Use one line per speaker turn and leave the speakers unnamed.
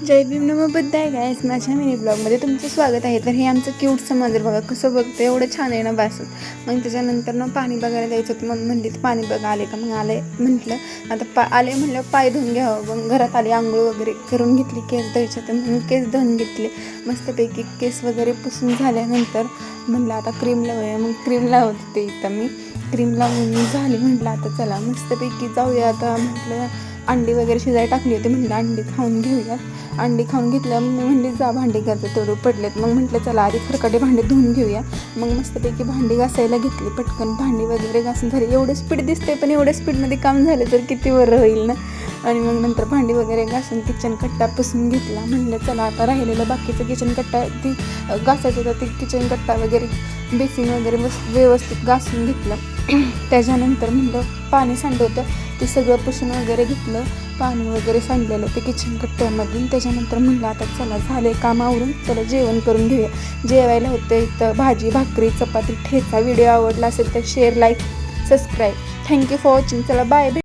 जय भीम नमो बुद्धाय guys, माझ्या mini ब्लॉगमध्ये तुमचं स्वागत आहे. तर हे आमचं क्यूटचं मंदिर बघा कसं बघतं, एवढं छान आहे ना बासून. मग त्याच्यानंतर ना पाणी बघायला जायचं होतं. मग म्हणली पाणी बघा आले का. मग आले म्हटलं आता आले म्हटलं पाय धुवून घ्यावं. मग घरात आले, आंघोळ वगैरे करून घेतली, केस धुवायचे तर म्हणून केस धुवून घेतले मस्तपैकी. केस वगैरे पुसून झाल्यानंतर म्हणलं आता क्रीम लावूया. मग क्रीम लावत होते इथं मी. क्रीम लावून झाली म्हटलं आता चला मस्तपैकी जाऊया. आता म्हटलं अंडी वगैरे शिजायला टाकली होती, म्हटलं अंडी खाऊन घेऊया. अंडी खाऊन घेतल्या. मग म्हणली जा भांडी घासायला तेवढं पडलेत. मग म्हटलं चला आधी खरकटे भांडे धुवून घेऊया. मग मस्तपैकी भांडी घासायला घेतली. पटकन भांडी वगैरे घासून झाली. एवढं स्पीड दिसते पण एवढ्या स्पीडमध्ये काम झालं तर किती बरं होईल ना. आणि मग नंतर भांडी वगैरे घासून किचन कट्टा पुसून घेतला. म्हणलं चला आता राहिलेलं बाकीचं किचन कट्टा ती घासायचं होतं, ती किचन कट्टा वगैरे बेसिन वगैरे व्यवस्थित घासून घेतलं. त्याच्यानंतर म्हणलं पाणी सांडलं होतं ते सगळं पुसून वगैरे घेतलं. पाणी वगैरे सांडलेलं ते किचन कट्ट्यामधून. त्याच्यानंतर म्हणलं आता चला झाले काम आवरून, चला जेवण करून घेऊया. जेवायला होतं इथं भाजी, भाकरी, चपाती, ठेचा. व्हिडिओ आवडला असेल तर share, like, subscribe. Thank you for watching. चला बाय.